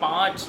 5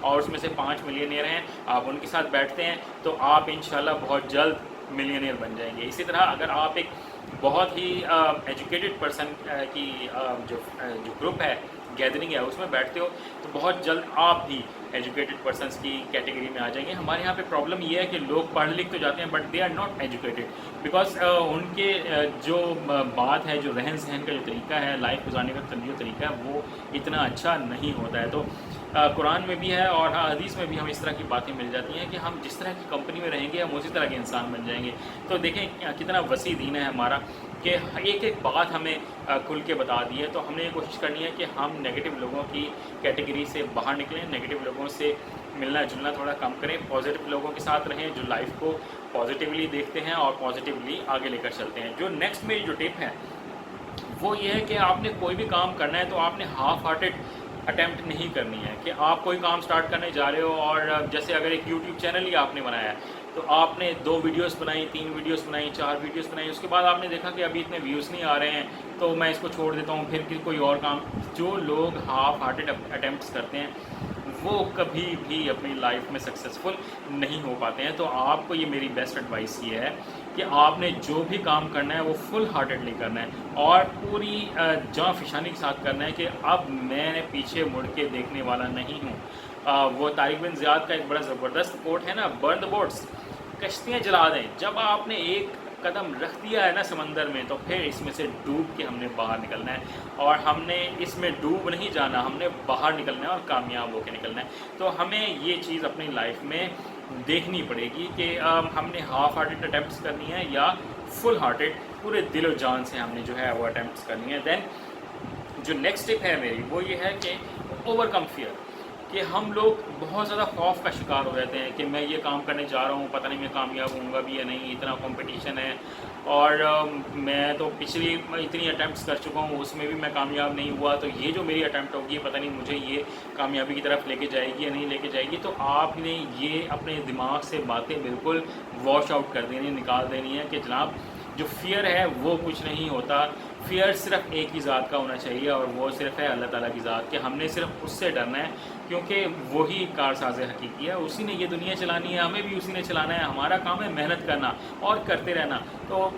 اور اس میں سے 5 ملینئر ہیں، آپ ان کے ساتھ بیٹھتے ہیں تو آپ انشاءاللہ بہت جلد ملینئر بن جائیں گے۔ اسی طرح اگر آپ ایک بہت ہی ایجوکیٹڈ پرسن کی جو گروپ ہے، گیدرنگ ہے، اس میں بیٹھتے ہو تو بہت جلد آپ بھی ایجوکیٹڈ پرسنس کی کیٹیگری میں آ جائیں گے۔ ہمارے یہاں پہ پرابلم یہ ہے کہ لوگ پڑھ لکھ تو جاتے ہیں but they are not educated, because ان کے جو بات ہے، جو رہن سہن کا جو طریقہ ہے، لائف گزارنے کا جو طریقہ ہے، وہ اتنا اچھا نہیں ہوتا ہے۔ تو قرآن میں بھی ہے اور حدیث میں بھی ہمیں اس طرح کی باتیں مل جاتی ہیں کہ ہم جس طرح کی کمپنی میں رہیں گے ہم اسی طرح کے انسان بن جائیں گے۔ تو دیکھیں کتنا وسیع دین ہے ہمارا کہ ایک ایک بات ہمیں کھل کے بتا دی ہے۔ تو ہم نے یہ کوشش کرنی ہے کہ ہم نیگیٹو لوگوں کی کیٹیگری سے باہر نکلیں، نیگیٹو لوگوں سے ملنا جلنا تھوڑا کم کریں، پازیٹیو لوگوں کے ساتھ رہیں جو لائف کو پازیٹیولی دیکھتے ہیں اور پازیٹیولی آگے لے کر چلتے ہیں۔ جو نیکسٹ میری جو ٹپ ہے وہ یہ ہے کہ آپ نے کوئی بھی کام کرنا ہے تو آپ نے ہاف ہارٹیڈ اٹیمپٹ نہیں کرنی ہے کہ آپ کوئی کام سٹارٹ کرنے جا رہے ہو اور جیسے اگر ایک یوٹیوب چینل ہی آپ نے بنایا ہے تو آپ نے 2 ویڈیوز بنائی، 3 ویڈیوز بنائی، 4 ویڈیوز بنائی، اس کے بعد آپ نے دیکھا کہ ابھی اتنے ویوز نہیں آ رہے ہیں تو میں اس کو چھوڑ دیتا ہوں، پھر کوئی اور کام۔ جو لوگ ہاف ہارٹیڈ اٹیمپٹس کرتے ہیں وہ کبھی بھی اپنی لائف میں سکسیزفل نہیں ہو پاتے ہیں۔ تو آپ کو یہ میری بیسٹ ایڈوائس یہ ہے کہ آپ نے جو بھی کام کرنا ہے وہ فل ہارٹیڈلی کرنا ہے اور پوری جاں فشانی کے ساتھ کرنا ہے کہ اب میں پیچھے مڑ کے دیکھنے والا نہیں ہوں۔ وہ طارق بن زیاد کا ایک بڑا زبردست کوٹ ہے نا، برن دا بوٹس، کشتیاں جلا دیں۔ جب آپ نے ایک قدم رکھ دیا ہے نا سمندر میں تو پھر اس میں سے ڈوب کے ہم نے باہر نکلنا ہے اور ہم نے اس میں ڈوب نہیں جانا، ہم نے باہر نکلنا ہے اور کامیاب ہو کے نکلنا ہے۔ تو ہمیں یہ چیز اپنی لائف میں دیکھنی پڑے گی کہ ہم نے ہاف ہارٹیڈ اٹیمپٹس کرنی ہے یا فل ہارٹیڈ پورے دل و جان سے ہم نے جو ہے وہ اٹیمپٹس کرنی ہے۔ دین جو نیکسٹ ٹپ ہے میری وہ یہ ہے کہ اوور کم فیئر، کہ ہم لوگ بہت زیادہ خوف کا شکار ہو جاتے ہیں کہ میں یہ کام کرنے جا رہا ہوں، پتہ نہیں میں کامیاب ہوں گا بھی یا نہیں، اتنا کمپٹیشن ہے اور میں تو پچھلی اتنی اٹیمپٹس کر چکا ہوں اس میں بھی میں کامیاب نہیں ہوا، تو یہ جو میری اٹیمپٹ ہوگی پتہ نہیں مجھے یہ کامیابی کی طرف لے کے جائے گی یا نہیں لے کے جائے گی۔ تو آپ نے یہ اپنے دماغ سے باتیں بالکل واش آؤٹ کر دینی، نکال دینی ہے کہ جناب جو فیئر ہے وہ کچھ نہیں ہوتا، فیئر صرف ایک ہی ذات کا ہونا چاہیے اور وہ صرف ہے اللہ تعالیٰ کی ذات، کہ ہم نے صرف اس سے ڈرنا ہے کیونکہ وہی کارساز حقیقی ہے، اسی نے یہ دنیا چلانی ہے، ہمیں بھی اسی نے چلانا ہے، ہمارا کام ہے محنت کرنا اور کرتے رہنا۔ تو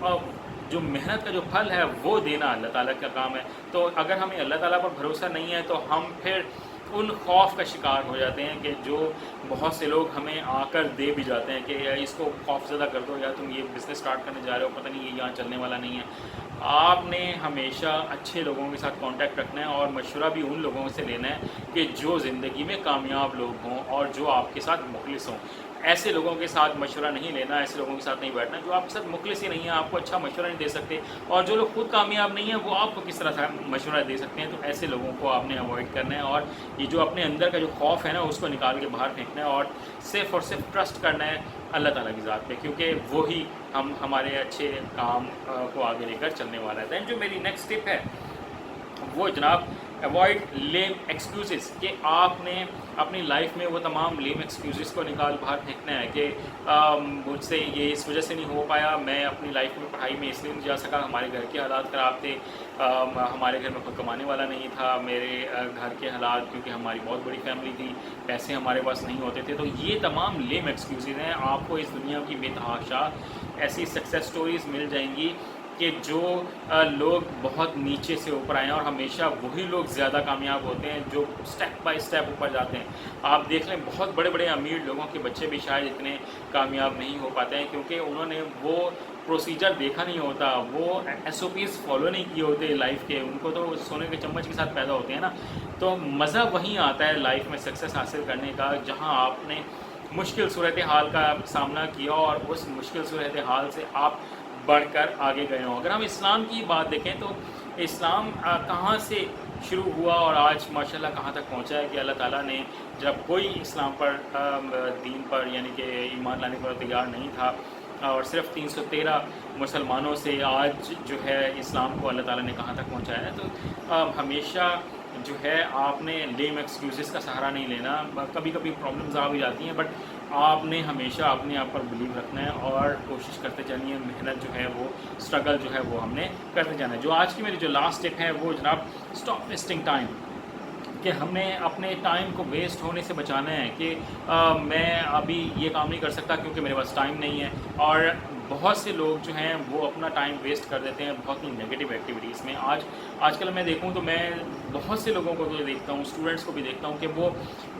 جو محنت کا جو پھل ہے وہ دینا اللہ تعالیٰ کا کام ہے۔ تو اگر ہمیں اللہ تعالیٰ پر بھروسہ نہیں ہے تو ہم پھر ان خوف کا شکار ہو جاتے ہیں کہ جو بہت سے لوگ ہمیں آ کر دے بھی جاتے ہیں کہ اس کو خوف زدہ کر دو یا تم یہ بزنس سٹارٹ کرنے جا رہے ہو، پتہ نہیں یہ یہاں چلنے والا نہیں ہے۔ آپ نے ہمیشہ اچھے لوگوں کے ساتھ کانٹیکٹ رکھنا ہے اور مشورہ بھی ان لوگوں سے لینا ہے کہ جو زندگی میں کامیاب لوگ ہوں اور جو آپ کے ساتھ مخلص ہوں۔ ایسے لوگوں کے ساتھ مشورہ نہیں لینا، ایسے لوگوں کے ساتھ نہیں بیٹھنا جو آپ کے ساتھ مخلص ہی نہیں ہیں، آپ کو اچھا مشورہ نہیں دے سکتے، اور جو لوگ خود کامیاب نہیں ہیں وہ آپ کو کس طرح سے مشورہ دے سکتے ہیں۔ تو ایسے لوگوں کو آپ نے اوائڈ کرنا ہے اور یہ جو اپنے اندر کا جو خوف ہے نا اس کو نکال کے باہر پھینکنا ہے اور صرف ٹرسٹ کرنا ہے اللہ تعالیٰ کی ذات پہ، کیونکہ وہی ہمارے اچھے کام کو آگے لے کر چلنے والا ہے۔ دین جو میری نیکسٹ ٹپ ہے وہ جناب اوائڈ لیم ایکسکیوزز، کہ آپ نے اپنی لائف میں وہ تمام لیم ایکسکیوزز کو نکال باہر پھینکنا ہے کہ مجھ سے یہ اس وجہ سے نہیں ہو پایا، میں اپنی لائف میں پڑھائی میں اس لیے نہیں جا سکا، ہمارے گھر کے حالات خراب تھے، ہمارے گھر میں کوئی کمانے والا نہیں تھا، میرے گھر کے حالات کیونکہ ہماری بہت بڑی فیملی تھی، پیسے ہمارے پاس نہیں ہوتے تھے۔ تو یہ تمام لیم ایکسکیوزز ہیں۔ آپ کو اس دنیا کی بے تحاشا ایسی سکسیس سٹوریز مل جائیں گی کہ جو لوگ بہت نیچے سے اوپر آئے ہیں، اور ہمیشہ وہی لوگ زیادہ کامیاب ہوتے ہیں جو سٹیپ بائی سٹیپ اوپر جاتے ہیں۔ آپ دیکھ لیں بہت بڑے بڑے امیر لوگوں کے بچے بھی شاید اتنے کامیاب نہیں ہو پاتے ہیں کیونکہ انہوں نے وہ پروسیجر دیکھا نہیں ہوتا، وہ SOPs فالو نہیں کیے ہوتے لائف کے، ان کو تو سونے کے چمچ کے ساتھ پیدا ہوتے ہیں نا۔ تو مزہ وہیں آتا ہے لائف میں سکسیس حاصل کرنے کا جہاں آپ نے مشکل صورتحال کا سامنا کیا اور اس مشکل صورتحال سے آپ بڑھ کر آگے گئے ہوں۔ اگر ہم اسلام کی بات دیکھیں تو اسلام کہاں سے شروع ہوا اور آج ماشاءاللہ کہاں تک پہنچا ہے کہ اللہ تعالیٰ نے جب کوئی اسلام پر دین پر یعنی کہ ایمان لانے پر تیار نہیں تھا اور صرف 313 مسلمانوں سے آج جو ہے اسلام کو اللہ تعالیٰ نے کہاں تک پہنچایا ہے۔ تو ہمیشہ جو ہے آپ نے لیم ایکسکیوزز کا سہارا نہیں لینا، کبھی کبھی پرابلمز آ بھی جاتی ہیں بٹ آپ نے ہمیشہ اپنے آپ پر بلیو رکھنا ہے اور کوشش کرتے جانی ہے، محنت جو ہے وہ اسٹرگل جو ہے وہ ہم نے کرتے جانا ہے۔ جو آج کی میری جو لاسٹ ٹپ ہے وہ جناب اسٹاپ ویسٹنگ ٹائم، کہ ہم نے اپنے ٹائم کو ویسٹ ہونے سے بچانا ہے کہ میں ابھی یہ کام نہیں کر سکتا کیونکہ میرے پاس ٹائم نہیں ہے. اور بہت سے لوگ جو ہیں وہ اپنا ٹائم ویسٹ کر دیتے ہیں بہت ہی نگیٹو ایکٹیویٹیز میں. آج کل میں دیکھوں تو میں بہت سے لوگوں کو تو دیکھتا ہوں, اسٹوڈنٹس کو بھی دیکھتا ہوں کہ وہ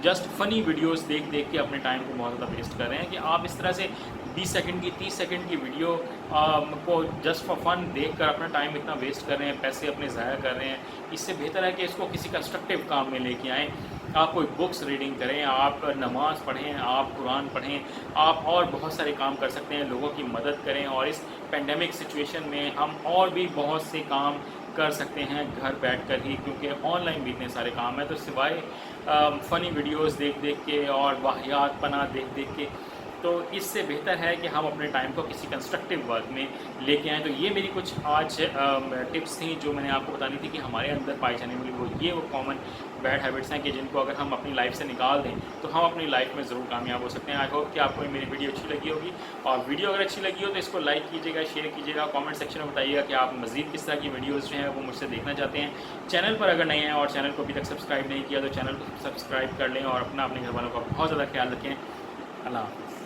جسٹ فنی ویڈیوز دیکھ کے اپنے ٹائم کو بہت زیادہ ویسٹ کر رہے ہیں. کہ آپ اس طرح سے 20 سیکنڈ کی 30 سیکنڈ کی ویڈیو کو جسٹ فار فن دیکھ کر اپنا ٹائم اتنا ویسٹ کر رہے ہیں, پیسے اپنے ضائع کر رہے ہیں. اس سے بہتر ہے کہ اس کو کسی کنسٹرکٹیو کام میں لے کے آئیں. آپ کوئی بکس ریڈنگ کریں, آپ نماز پڑھیں, آپ قرآن پڑھیں, آپ اور بہت سارے کام کر سکتے ہیں, لوگوں کی مدد کریں. اور اس پینڈیمک سچویشن میں ہم اور بھی بہت سے کام کر سکتے ہیں گھر بیٹھ کر ہی, کیونکہ آن لائن بھی اتنے سارے کام ہیں. تو سوائے فنی ویڈیوز دیکھ کے اور واہیات پناہ دیکھ کے, تو اس سے بہتر ہے کہ ہم اپنے ٹائم کو کسی کنسٹرکٹیو ورک میں لے کے آئیں. تو یہ میری کچھ آج ٹپس تھیں جو میں نے آپ کو بتانی تھی کہ ہمارے اندر پائی جانے والی وہ کامن بیڈ ہیبٹس ہیں کہ جن کو اگر ہم اپنی لائف سے نکال دیں تو ہم اپنی لائف میں ضرور کامیاب ہو سکتے ہیں. آئی ہوپ کہ آپ کو میری ویڈیو اچھی لگی ہوگی, اور ویڈیو اگر اچھی لگی ہو تو اس کو لائک کیجیے گا, شیئر کیجیے گا, کامنٹ سیکشن میں بتائیے گا کہ آپ مزید کس طرح کی ویڈیوز جو ہیں وہ مجھ سے دیکھنا چاہتے ہیں. چینل پر اگر نئے ہیں اور چینل کو ابھی تک سبسکرائب نہیں کیا تو چینل کو سبسکرائب کر لیں, اور اپنے گھر والوں کا بہت زیادہ خیال رکھیں. اللہ حافظ.